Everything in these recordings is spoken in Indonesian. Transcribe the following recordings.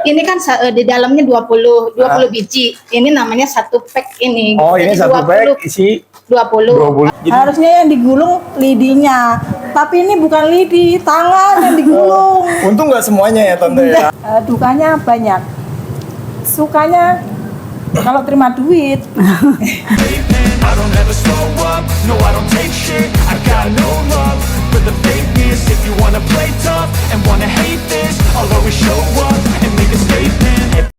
Ini kan di dalamnya 20 biji. Ini namanya satu pack ini. Oh, ini jadi satu pack isi 20. Jadi, harusnya yang digulung lidinya, tapi ini bukan lidi, tangan yang digulung. untung nggak semuanya ya tante ya. Dukanya banyak, sukanya kalau terima duit. I don't ever slow up, no I don't take shit. I got no love for the fakeness. If you wanna play tough and wanna hate this, I'll always show up and make a statement.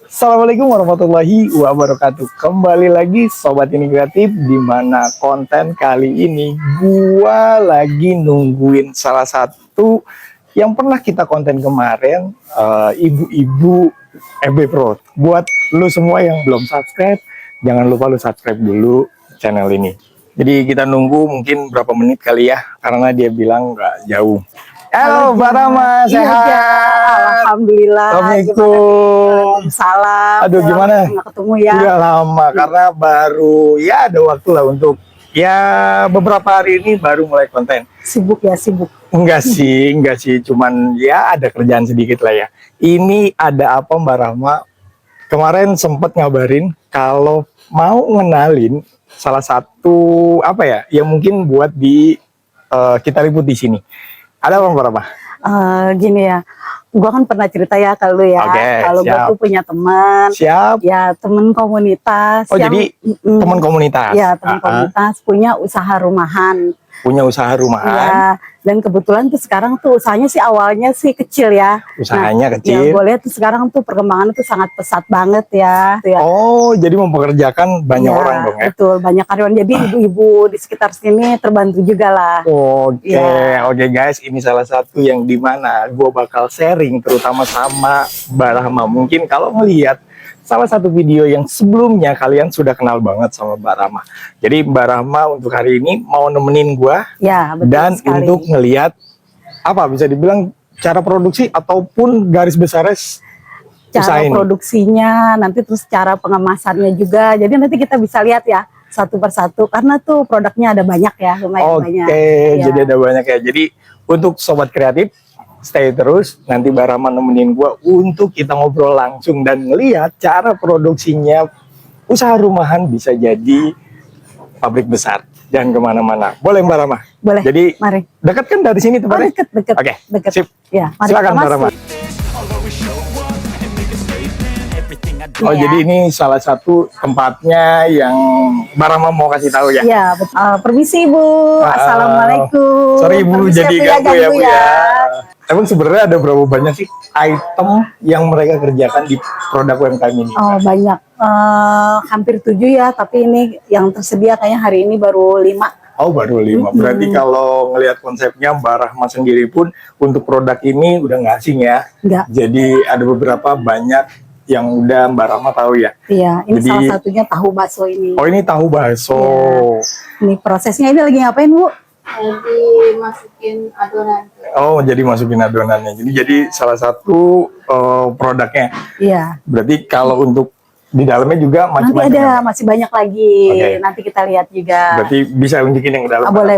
Assalamualaikum warahmatullahi wabarakatuh. Kembali lagi Sobat Ini Kreatif, di mana konten kali ini gua lagi nungguin salah satu yang pernah kita konten kemarin, ibu-ibu FB Pro. Buat lu semua yang belum subscribe, jangan lupa lu subscribe dulu channel ini. Jadi kita nunggu mungkin berapa menit kali ya, karena dia bilang nggak jauh. Halo Mbak Rama, sehat? Alhamdulillah. Assalamualaikum. Salam. Aduh, gimana? Nggak ketemu ya. Udah lama, karena baru ya ada waktu lah untuk ya beberapa hari ini baru mulai konten. Sibuk ya, sibuk. Enggak sih, cuman ya ada kerjaan sedikit lah ya. Ini ada apa Mbak Rahma? Kemarin sempet ngabarin kalau mau ngenalin salah satu apa ya, yang mungkin buat kita liput di sini. Ada apa Mbak Rahma? Gini ya, gua kan pernah cerita ya kalau ya, kalau gua tuh punya teman. Siap. Ya teman komunitas. Oh yang, jadi teman komunitas. Ya teman komunitas punya usaha rumahan. Punya usaha rumahan. Ya, dan kebetulan tuh sekarang tuh usahanya sih awalnya sih kecil ya. Usahanya kecil. Ya, gue lihat tuh sekarang tuh perkembangan tuh sangat pesat banget ya. Oh, jadi mempekerjakan banyak ya, orang dong ya? Betul, banyak karyawan. Jadi ibu-ibu di sekitar sini terbantu juga lah. Oke guys, ini salah satu yang dimana gue bakal sharing terutama sama Mbak Rahma. Mungkin kalau melihat salah satu video yang sebelumnya kalian sudah kenal banget sama Mbak Rahma. Jadi Mbak Rahma untuk hari ini mau nemenin gue ya, dan sekali. Untuk ngelihat apa bisa dibilang cara produksi ataupun garis besarnya cara produksinya, nanti terus cara pengemasannya juga. Jadi nanti kita bisa lihat ya satu persatu karena tuh produknya ada banyak ya, lumayan banyak. Oke, jadi ada banyak ya. Jadi untuk Sobat Kreatif stay terus, nanti Mbak Rahma nemenin gue untuk kita ngobrol langsung dan ngelihat cara produksinya usaha rumahan bisa jadi pabrik besar. Jangan kemana-mana. Boleh Mbak Rahma? Boleh. Jadi mari. Dekat kan dari sini tempatnya? Dekat. Oke, dekat. sip. Ya, mari silakan Mbak Rahma. Oh ya. Jadi ini salah satu tempatnya yang Mbak Rahma mau kasih tahu ya? Iya, permisi Bu. Assalamualaikum. Sorry Bu, permisi jadi ganggu ya Bu ya. Emang sebenarnya ada berapa banyak sih item yang mereka kerjakan di produk UMKM ini? Oh banyak, hampir 7 ya, tapi ini yang tersedia kayaknya hari ini baru 5. Oh baru 5, berarti kalau ngelihat konsepnya Mbak Rahma sendiri pun untuk produk ini udah nggak asing ya? Enggak. Jadi ada beberapa banyak yang udah Mbak Rahma tahu ya? Iya, ini jadi, salah satunya tahu bakso ini. Oh ini tahu bakso. Ya. Ini prosesnya ini lagi ngapain Bu? Jadi masukin adonan. Oh jadi masukin adonannya, jadi salah satu produknya. Iya. Berarti kalau untuk di dalamnya juga nanti ada masih banyak lagi. Nanti kita lihat juga. Berarti bisa unjukin yang dalam. Boleh.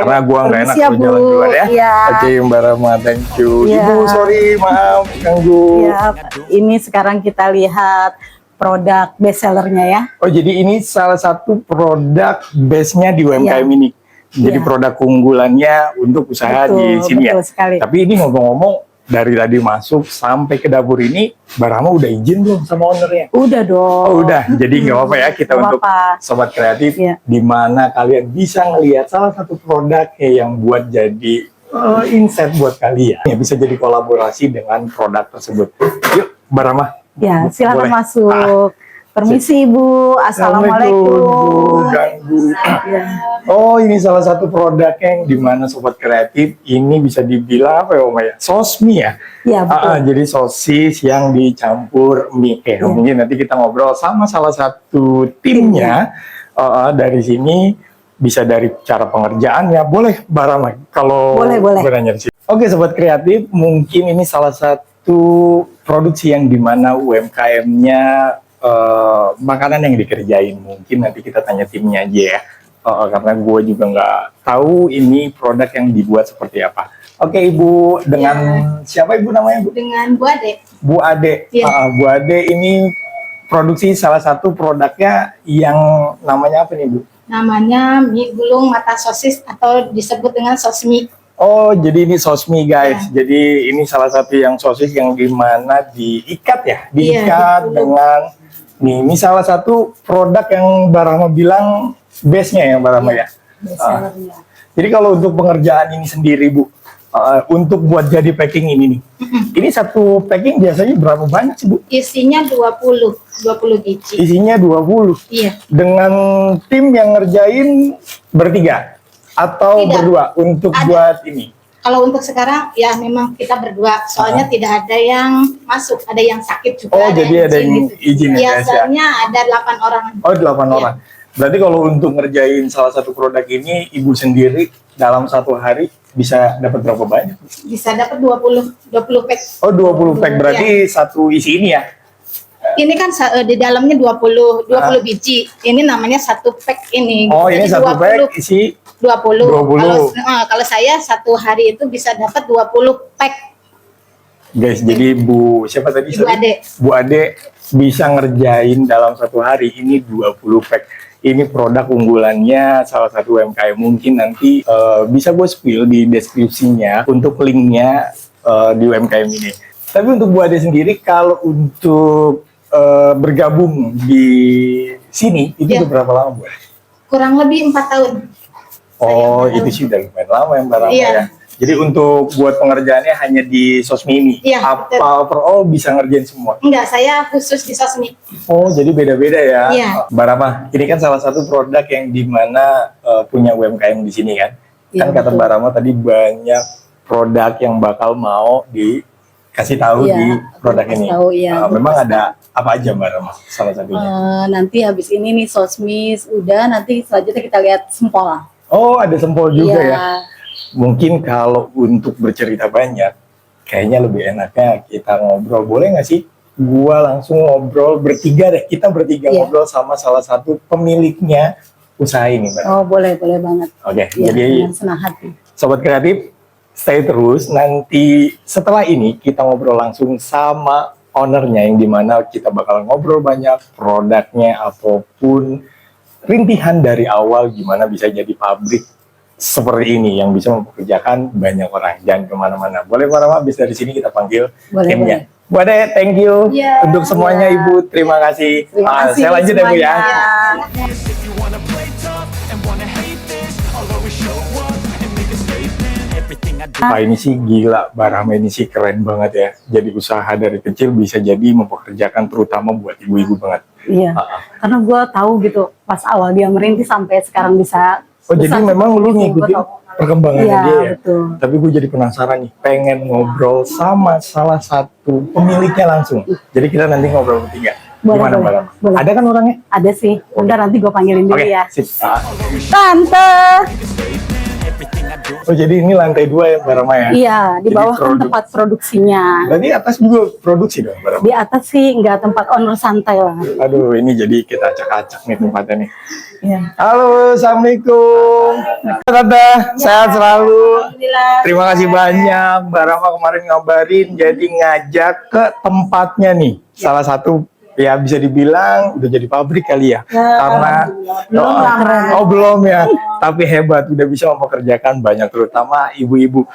Karena gua nggak enak kalau jalan duluan ya. Iya. Oke Mbak Rahma, thank you. Ibu sorry maaf ganggu. Iya. Ini sekarang kita lihat produk best sellernya ya. Oh jadi ini salah satu produk base-nya di UMKM ini. Jadi produk keunggulannya untuk usaha di sini ya. Sekali. Tapi ini ngomong-ngomong dari tadi masuk sampai ke dapur ini, Mbak Rahma udah izin belum sama ownernya? Udah dong. Oh udah, jadi nggak apa-apa ya kita untuk Sobat Kreatif, di mana kalian bisa ngelihat salah satu produk yang buat jadi insight buat kalian. Ya bisa jadi kolaborasi dengan produk tersebut. Yuk Mbak Rahma. Ya silakan masuk. Permisi Bu, Assalamualaikum. Ganggu. Oh ini salah satu produk yang dimana Sobat Kreatif ini bisa dibilang apa ya Om ya? Sosmi ya? Iya betul. Jadi sosis yang dicampur mie. Mungkin nanti kita ngobrol sama salah satu timnya dari sini, bisa dari cara pengerjaannya. Boleh Mbak Rahma kalau bertanya di sini. Oke Sobat Kreatif, mungkin ini salah satu produksi yang dimana UMKM-nya makanan yang dikerjain. Mungkin nanti kita tanya timnya aja ya, karena gue juga nggak tahu ini produk yang dibuat seperti apa. Oke Ibu, dengan siapa Ibu namanya Bu? Dengan Bu Ade. Bu Ade. Iya. Bu Ade ini produksi salah satu produknya yang namanya apa nih Bu? Namanya mie gulung mata sosis atau disebut dengan sosmi. Oh, jadi ini sosmi guys. Ya. Jadi ini salah satu yang sosis yang dimana diikat ya, diikat Iya, dengan nih. Ini salah satu produk yang Barahma bilang base-nya ya Barahma ya. Bestsellernya. Jadi kalau untuk pengerjaan ini sendiri Bu, untuk buat jadi packing ini nih, ini satu packing biasanya berapa banyak sih Bu? Isinya 20 biji. Isinya 20. Iya. Dengan tim yang ngerjain bertiga atau Tidak. berdua untuk Ada. buat ini? Kalau untuk sekarang ya memang kita berdua, soalnya tidak ada yang masuk, ada yang sakit juga. Oh, jadi ada yang gitu. izin ya, guys, ya? Biasanya ada 8 orang. Oh, 8 Iya. orang. Berarti kalau untuk ngerjain salah satu produk ini, Ibu sendiri dalam satu hari bisa dapat berapa banyak? Bisa dapat 20 pack. Oh, 20 pack. Berarti Iya. satu isi ini ya? Ini kan di dalamnya 20 biji. Ini namanya satu pack ini. Oh, ini Jadi satu pack isi 20. 20. Kalau saya satu hari itu bisa dapat 20 pack. guys. Jadi Bu, siapa tadi? Ibu Ade. Bu Ade bisa ngerjain dalam satu hari ini 20 pack. Ini produk unggulannya salah satu UMKM. Mungkin nanti bisa gue spill di deskripsinya untuk linknya di UMKM ini. Tapi untuk Bu Ade sendiri, kalau untuk bergabung di sini, itu Ya. udah berapa lama Bu? Kurang lebih 4 tahun. Oh, Saya itu sih udah lumayan lama yang barang Iya. ya. Jadi untuk buat pengerjaannya hanya di Sosmi ini. Iya, betul. Apa overall bisa ngerjain semua? Enggak, saya khusus di sosmi. Oh, jadi beda-beda ya. Iya. Barama, ini kan salah satu produk yang dimana punya UMKM di sini kan. Iya, Kan kata betul. Barama tadi banyak produk yang bakal mau dikasih tahu Iya, di produk kasih ini. tahu, iya. Memang ada apa aja Barama salah satunya? Nanti habis ini nih sosmis udah, nanti selanjutnya kita lihat sempol. Oh, ada sempol juga Iya. ya. Mungkin kalau untuk bercerita banyak, kayaknya lebih enaknya kita ngobrol. Boleh nggak sih? Gua langsung ngobrol bertiga deh. Kita bertiga Iya. ngobrol sama salah satu pemiliknya usaha ini, Mbak. Oh, boleh banget. Oke, Iya, jadi dengan senang hati. Sobat Kreatif, stay terus. Nanti setelah ini kita ngobrol langsung sama ownernya, yang dimana kita bakal ngobrol banyak produknya ataupun rintihan dari awal gimana bisa jadi pabrik seperti ini yang bisa mempekerjakan banyak orang. Jangan kemana-mana. Boleh Barama, habis dari sini kita panggil Boleh, timnya. Bu Ade, thank you Iya. untuk semuanya Iya. Ibu. Terima kasih. Terima kasih Saya lanjut ya Bu ya. semuanya. If you wanna play tough and wanna hate this, I'll always show up and make a statement. Everything I do. Pak ini sih gila, Barama ini sih keren banget ya. Jadi usaha dari kecil bisa jadi mempekerjakan terutama buat ibu-ibu banget. Iya, karena gue tahu gitu pas awal dia merintis sampai sekarang bisa. Oh jadi besar memang lu seperti itu, ngikutin gua tahu. perkembangannya Iya, dia ya? betul. Tapi gue jadi penasaran nih, pengen ngobrol sama salah satu pemiliknya langsung. Jadi kita nanti ngobrol bertiga. Boleh, Gimana boleh, Barama? boleh. Ada kan orangnya? Ada sih, udah nanti gue panggilin dulu Oke, ya. sip. Tante. Everything I do. Oh jadi ini lantai 2 ya Barama ya? Iya, di Jadi bawah kan produk. tempat produksinya. Berarti atas juga produksi dong Barama? Di atas sih nggak tempat owner santai lah. Aduh ini jadi kita acak-acak nih tempatnya nih. Iya. Halo, Assalamualaikum. Tante, sehat selalu. Alhamdulillah. Terima kasih banyak, Mbak Rama kemarin ngabarin, jadi ngajak ke tempatnya nih. Salah satu, ya bisa dibilang udah jadi pabrik kali ya. Karena, Belum lah. oh belum ya, tapi hebat, udah bisa mempekerjakan banyak, terutama ibu-ibu.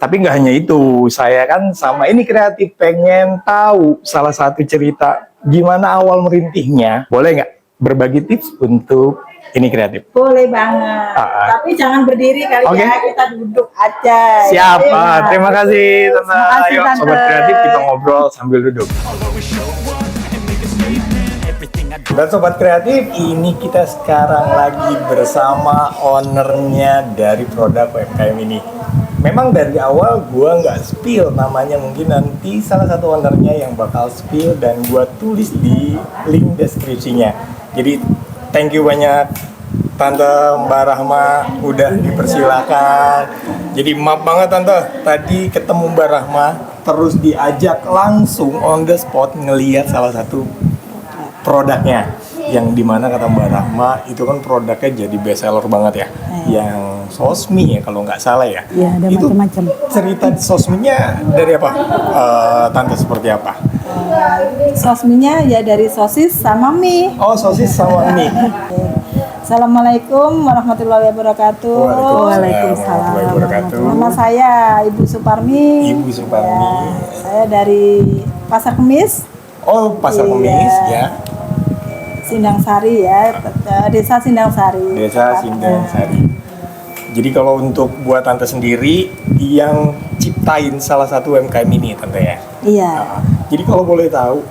Tapi nggak hanya itu, saya kan sama ini kreatif, pengen tahu salah satu cerita, gimana awal merintihnya. Boleh nggak berbagi tips untuk ini kreatif? Boleh banget. Tapi jangan berdiri kali Oke. ya, kita duduk aja. Siap, Iya. terima kasih Tante. Terima kasih, Ayo Tante. Sobat Kreatif kita ngobrol sambil duduk. I'll always show up and make a statement. Everything I do. Dan Sobat Kreatif, ini kita sekarang lagi bersama ownernya dari produk UMKM ini. Memang dari awal gua nggak spill namanya, mungkin nanti salah satu ownernya yang bakal spill dan gua tulis di link deskripsinya. Jadi thank you banyak Tante Mbak Rahma udah dipersilakan. Jadi maaf banget Tante, tadi ketemu Mbak Rahma terus diajak langsung on the spot ngelihat salah satu produknya. yang dimana kata Mbak Rahma itu kan produknya jadi best seller banget ya. Yang sosmi ya kalau nggak salah ya. Iya, ada Itu macam-macam. cerita sosminya dari apa? Tante seperti apa? Sosminya ya dari sosis sama mie. Oh, sosis sama mie. Assalamualaikum warahmatullahi wabarakatuh. Waalaikumsalam warahmatullahi wabarakatuh. Nama saya Ibu Suparmi. Ibu Suparmi. Ya, saya dari Pasar Kemis, Oh, Pasar Iya. Kemis ya. Sindang Sari ya, Desa Sindang Sari. Desa Sindang Sari. Jadi kalau untuk buat Tante sendiri yang ciptain salah satu UMKM ini Tante ya. Iya. Jadi kalau boleh tahu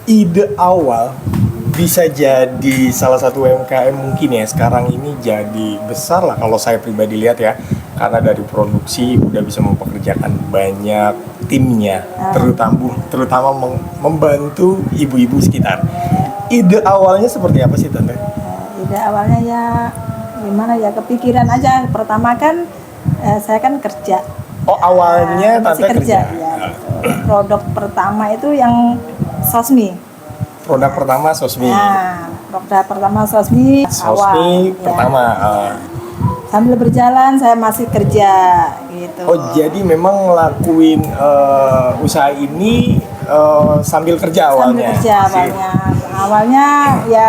ide awal bisa jadi salah satu UMKM mungkin ya sekarang ini jadi besar lah kalau saya pribadi lihat ya, karena dari produksi udah bisa mempekerjakan banyak timnya, terutama membantu ibu-ibu sekitar. Ide awalnya seperti apa sih Tante? Ide awalnya ya gimana ya, kepikiran aja. Pertama kan saya kan kerja. Oh, awalnya Masih Tante kerja. Ya. Produk pertama itu yang sosmi. Produk pertama sosmi. Nah, produk pertama sosmi. Sosmi awal, pertama. Ya. Sambil berjalan saya masih kerja gitu. Oh, jadi memang ngelakuin usaha ini sambil kerja awalnya. Sambil kerja awalnya. Awalnya ya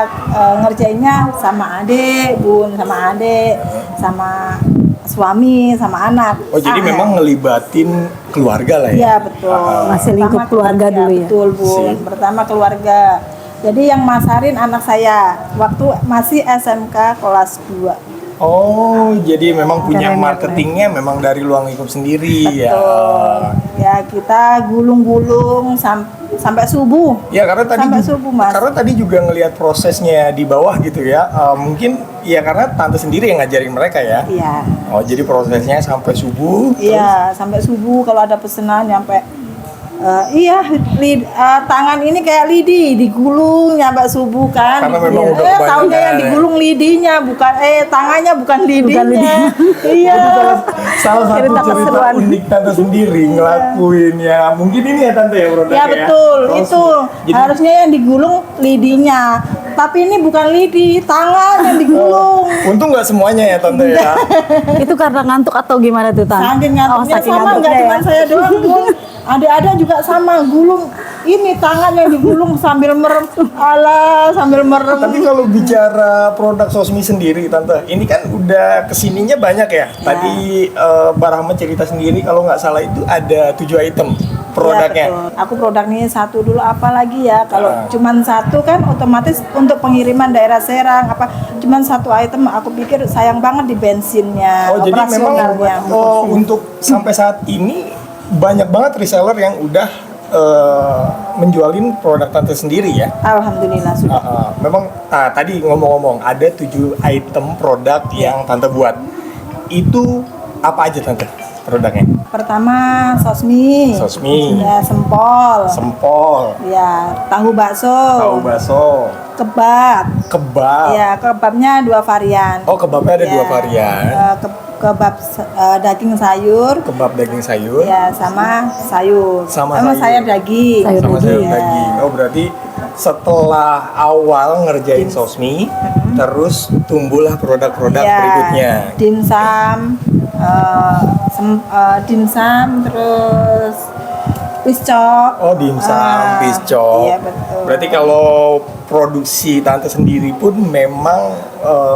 ngerjainnya sama adik, bun, sama adik, sama suami, sama anak. Oh, jadi memang ngelibatin keluarga lah ya? Iya, betul. Masih lingkup keluarga dulu ya? Betul, Bu. Sip. Pertama keluarga. Jadi yang masarin anak saya waktu masih SMK kelas 2. Oh, jadi memang punya Keren, marketingnya memang dari luang lingkup sendiri ya? Betul. Ya, kita gulung-gulung sampai subuh. Ya, karena tadi Sampai subuh, Mas. karena tadi juga ngelihat prosesnya di bawah gitu ya. Mungkin ya karena Tante sendiri yang ngajarin mereka ya. Iya. Oh, jadi prosesnya sampai subuh. Iya, sampai subuh kalau ada pesanan nyampe tangan ini kayak lidi digulung nyampe subuh kan. Karena memang udah taunya kebanyakan yang ya. digulung lidinya bukan tangannya bukan lidinya. Iya. Salah satu Cerita cerita keseruan. unik Tante sendiri ngelakuin ya. Mungkin ini ya Tante ya produknya Ya betul, Sosmi. itu Jadi, harusnya yang digulung lidinya. Tapi ini bukan lidi, tangan yang digulung. untung nggak semuanya ya Tante ya. Itu karena ngantuk atau gimana tuh, Tan? Saking ngantuknya saking sama, ngantuknya nggak cuma ya. saya doang, Bun. Ada juga sama gulung. Ini tangan yang digulung sambil merem. Alah, sambil merem. Tapi kalau bicara produk Sosmi sendiri Tante, ini kan udah kesininya banyak ya. Tadi Mbak Rahma cerita sendiri kalau nggak salah itu ada 7 item produknya. Ya, betul. Aku produk ini satu dulu, apalagi ya kalau Ah. cuman satu kan otomatis untuk pengiriman daerah Serang cuman satu item, aku pikir sayang banget di bensinnya, Oh, jadi memang operasionalnya. untuk sampai saat ini banyak banget reseller yang udah menjualin produk Tante sendiri ya. Alhamdulillah sudah. Memang tadi ngomong-ngomong ada 7 item produk yang Tante buat. Itu apa aja Tante produknya? Pertama sosmi, ya sempol, ya tahu bakso, kebab, ya kebabnya 2 varian. Oh, kebabnya ada Ya, 2 varian. Kebab daging sayur, Kebab daging sayur. ya sama sayur, Sama sayur daging. Sayur sama sayur Ya. daging. Oh, berarti setelah awal ngerjain Sosmi, terus tumbuhlah produk-produk Ya, berikutnya. dimsum, terus piscok. Oh, dimsum, piscok. Iya, betul. Berarti kalau produksi Tante sendiri pun memang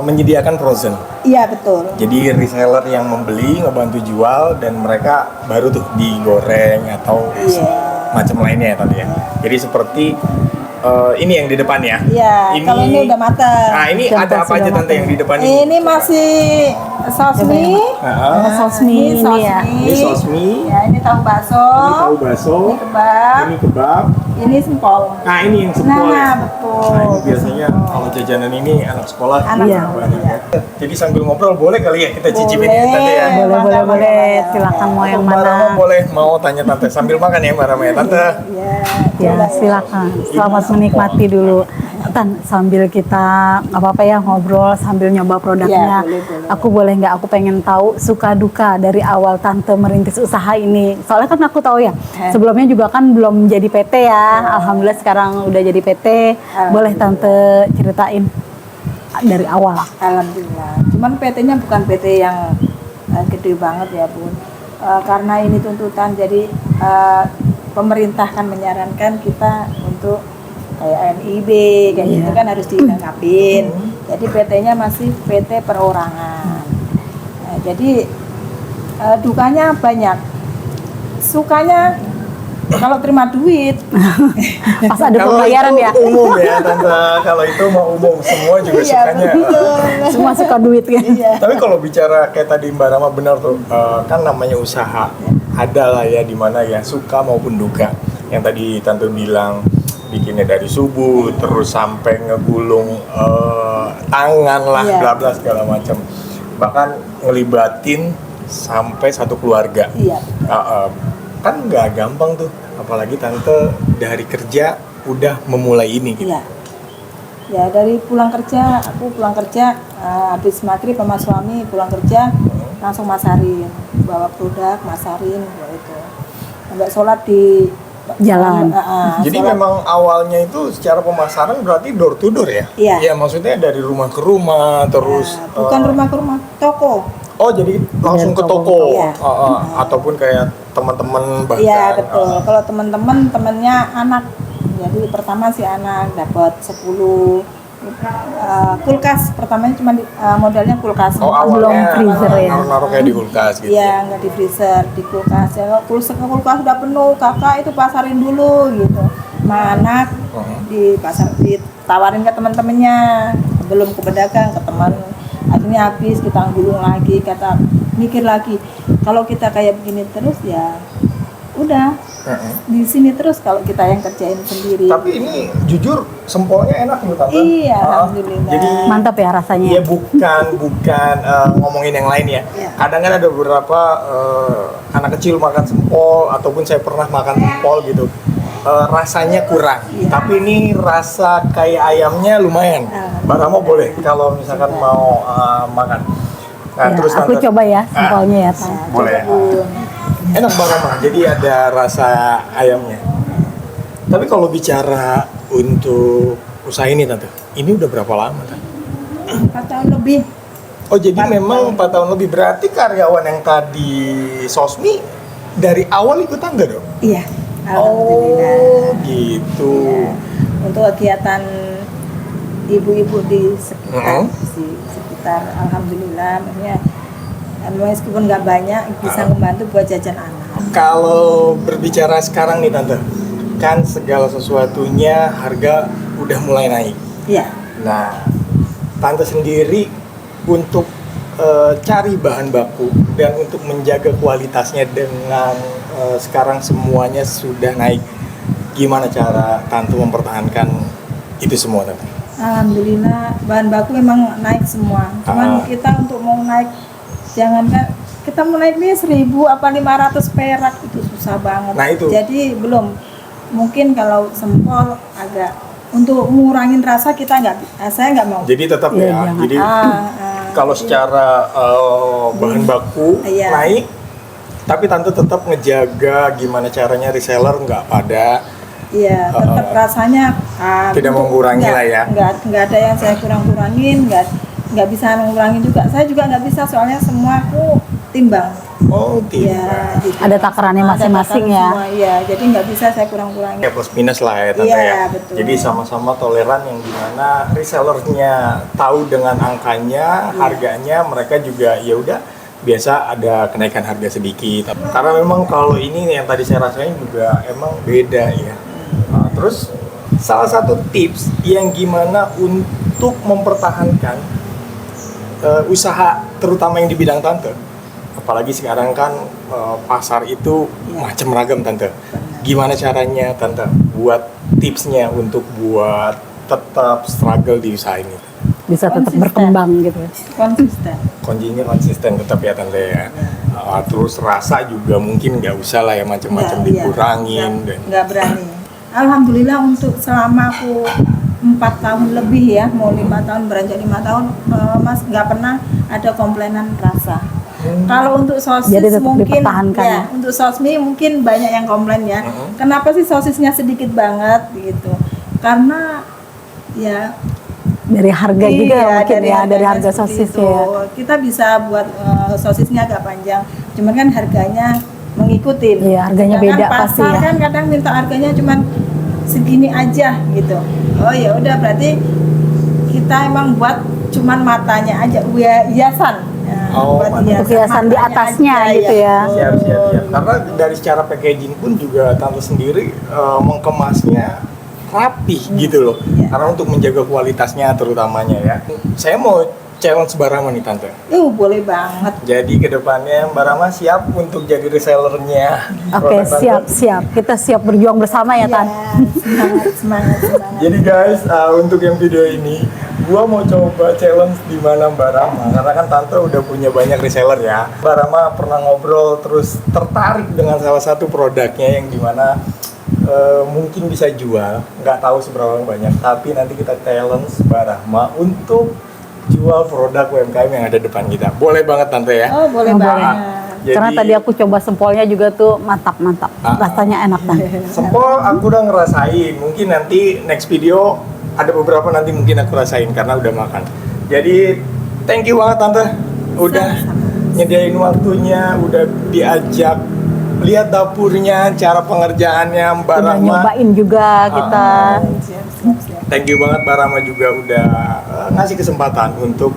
menyediakan frozen. Iya, betul. Jadi reseller yang membeli ngebantu jual dan mereka baru tuh digoreng atau Iya. macam lainnya ya Tante ya. Jadi seperti ini yang di depan ya. Iya, kalau ini udah matang. Nah, ini Sudah ada apa aja matang. Tante yang di depan ini? Ini masih sosmi. Nah, Sosmi ini ya. ini sosmi. Ya, ini tahu bakso. Ini tahu bakso. Ini kebab. Ini kebab. Ini sempol. Nah, ini yang sempol ya. Nah, betul. Nah, ini biasanya kalau jajanan ini anak sekolah Anak Iya. sekolah, banyak iya. ya. Jadi sambil ngobrol boleh kali ya kita cicipin ya Tante ya. Boleh. Silakan mau yang Mbak Rama mana? boleh mau tanya Tante sambil makan ya Mbak Rama ya Tante. Ya, Ya, silakan. Selamat menikmati dulu. Tan, sambil kita nggak apa-apa ya ngobrol sambil nyoba produknya. Iya, boleh. Aku boleh nggak? Aku pengen tahu suka duka dari awal Tante merintis usaha ini. Soalnya kan aku tahu ya, sebelumnya juga kan belum jadi PT ya. Alhamdulillah sekarang udah jadi PT. Boleh Tante ceritain dari awal. Alhamdulillah. Cuman PT-nya bukan PT yang gede banget ya Bun. Karena ini tuntutan, jadi pemerintah kan menyarankan kita untuk kayak NIB kayak gitu kan harus dilengkapin. Jadi PT-nya masih PT perorangan. Nah, jadi dukanya banyak. Sukanya kalau terima duit. Pas ada Kalau pembayaran itu ya. umum ya Tante, kalau itu mau umum semua juga Iya, sukanya. betul. Semua suka duit kan. Iya. Tapi kalau bicara kayak tadi Mbak Rama benar tuh, kan namanya usaha, ada lah ya dimana ya suka maupun duka. Yang tadi Tante bilang bikinnya dari subuh terus sampai ngegulung tangan lah, Iya. bla bla segala macam. Bahkan ngelibatin sampai satu keluarga. Iya. Kan nggak gampang tuh, apalagi Tante dari kerja udah memulai ini gitu. Iya. Ya dari pulang kerja, aku pulang kerja habis maghrib sama suami pulang kerja langsung masarin, bawa produk masarin gitu. Sampai sholat di Jalan. Jadi sholat. memang awalnya itu secara pemasaran berarti door to door ya? Iya. Iya, maksudnya dari rumah ke rumah terus. Bukan rumah ke rumah, toko. Oh, jadi langsung ke toko. toko. Iya. Ataupun kayak teman-teman bahkan. Iya betul. Kalau teman-teman temennya anak, jadi pertama si anak dapat 10 kulkas. Pertamanya cuma modalnya kulkas. Oh, awalnya freezer ya. naruh kayak di kulkas gitu. Iya, nggak di freezer, di kulkas. Ya, kalau kulkas udah penuh, kakak itu pasarin dulu gitu. Sama anak di pasar, ditawarin ke teman-temannya, belum ke pedagang, ke teman. Akhirnya habis, kita gulung lagi, kata mikir lagi. Kalau kita kayak begini terus ya, udah di sini terus kalau kita yang kerjain sendiri. Tapi ini jujur sempolnya enak loh Tante. Iya, alhamdulillah. Jadi Mantap ya rasanya. Iya bukan ngomongin yang lain ya. Iya. Kadang kan ada beberapa anak kecil makan sempol ataupun saya pernah makan sempol gitu. Rasanya kurang. Tapi ini rasa kayak ayamnya lumayan. Mbak Rama boleh kalau misalkan mau makan. Nah, Ya, terus aku Tante, coba ya sempolnya ya, Tan. boleh. Enak Mbak Rama. Jadi ada rasa ayamnya. Tapi kalau bicara untuk usaha ini Tante, ini udah berapa lama Tante? 4 tahun lebih. Oh jadi memang 4 tahun lebih, berarti karyawan yang tadi Sosmi dari awal ikut Tante dong? Iya, alhamdulillah. Oh gitu. Untuk kegiatan ibu-ibu di sekitar alhamdulillah, maksudnya meskipun nggak banyak bisa membantu buat jajan anak. Kalau berbicara sekarang nih Tante, kan segala sesuatunya harga udah mulai naik. Iya. Nah, Tante sendiri untuk cari bahan baku dan untuk menjaga kualitasnya dengan sekarang semuanya sudah naik. Gimana cara Tante mempertahankan itu semua Tante? Alhamdulillah bahan baku memang naik semua. Cuman kita untuk mau naik, jangankan kita mau naik nih 1.000 apa 500 perak itu susah banget. Nah, itu. Jadi belum, mungkin kalau sempol agak untuk ngurangin rasa kita saya nggak mau. Jadi tetap Iya, ya. jangan. Jadi kalau secara bahan baku Iya. naik, tapi Tante tetap ngejaga gimana caranya reseller nggak pada. Iya, tetap rasanya Tidak mengurangi lah ya. Nggak ada yang saya kurangin, nggak bisa ngurangin juga. Saya juga nggak bisa soalnya semua aku timbang. Oh tidak. Ya, gitu. Ada takarannya Ada masing-masing takaran ya. semua, iya, jadi nggak bisa saya kurang-kurangin. Ya plus minus lah ya Tante Iya, ya. betul. Jadi sama-sama toleran yang dimana resellernya tahu dengan angkanya, Iya. harganya, mereka juga ya udah biasa ada kenaikan harga sedikit. Karena memang kalau ini yang tadi saya rasain juga emang beda ya. Nah, terus salah satu tips yang gimana untuk mempertahankan usaha terutama yang di bidang Tante, apalagi sekarang kan pasar itu macam ragam Tante. Gimana caranya Tante buat tipsnya untuk buat tetap struggle di usaha ini? Bisa tetap Konsisten. berkembang gitu. Konsisten. Kuncinya konsisten tetap ya Tante ya. Terus rasa juga mungkin nggak usah lah ya macam-macam Iya, dikurangin. nggak berani. Alhamdulillah untuk selama aku 4 tahun lebih ya, mau 5 tahun, beranjak 5 tahun, Mas nggak pernah ada komplainan rasa. Kalau untuk sosis Jadi tetap mungkin dipertahankan ya, untuk sosmi mungkin banyak yang komplain ya. Kenapa sih sosisnya sedikit banget gitu? Karena ya Dari harga juga iya, mungkin ya, dari harganya harga seperti sosis itu. ya. Kita bisa buat sosisnya agak panjang, cuman kan harganya mengikuti. Iya, harganya beda pasar pasti ya. kan kadang minta harganya cuman segini aja gitu. Oh ya udah, berarti kita emang buat cuman matanya aja, hiasan. Nah, Oh, buat Untuk hiasan di matanya atasnya aja, gitu ya. betul. Siap. Karena dari secara packaging pun juga tante sendiri mengemasnya rapi gitu loh. Iya. Karena untuk menjaga kualitasnya terutamanya ya. Saya mau challenge Mbak Rama nih tante. Boleh banget. Jadi kedepannya Mbak Rama siap untuk jadi resellernya. Oke, produk Tante? siap. Kita siap berjuang bersama ya, Tan. Semangat. Jadi guys, untuk yang video ini, gua mau coba challenge di mana Mbak Rama, karena kan Tante udah punya banyak reseller ya. Mbak Rama pernah ngobrol terus tertarik dengan salah satu produknya yang dimana mungkin bisa jual, nggak tahu seberapa banyak, tapi nanti kita challenge Mbak Rama untuk jual produk UMKM yang ada depan kita. Boleh banget Tante ya. Oh, boleh Oh, banget. Karena tadi aku coba sempolnya juga tuh mantap. Rasanya enak, Tan. Sempol aku udah ngerasain, mungkin nanti next video ada beberapa nanti mungkin aku rasain karena udah makan. Jadi thank you banget Tante, udah nyediain waktunya, udah diajak lihat dapurnya, cara pengerjaannya Mbak Udah Rama. nyobain juga kita. Siap. Thank you banget Mbak Rama juga udah ngasih kesempatan untuk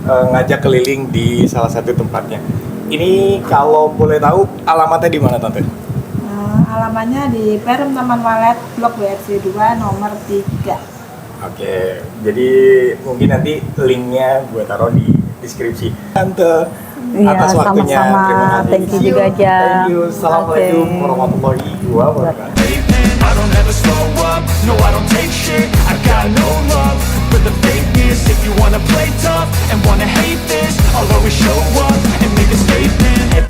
ngajak keliling di salah satu tempatnya. Ini kalau boleh tahu alamatnya di mana Tante? Alamannya di Perum Taman Walet, Blok WRC 2 nomor 3. Oke, jadi mungkin nanti linknya gue taruh di deskripsi. Tante, Iya, atas waktunya, sama-sama. terima kasih. Thank you juga, Ja. Thank you. Assalamualaikum Oke. warahmatullahi wabarakatuh. I don't ever slow up, no I don't take shit. I got no love for the fakeness. If you wanna play tough and wanna hate this, I'll always show up and make a statement.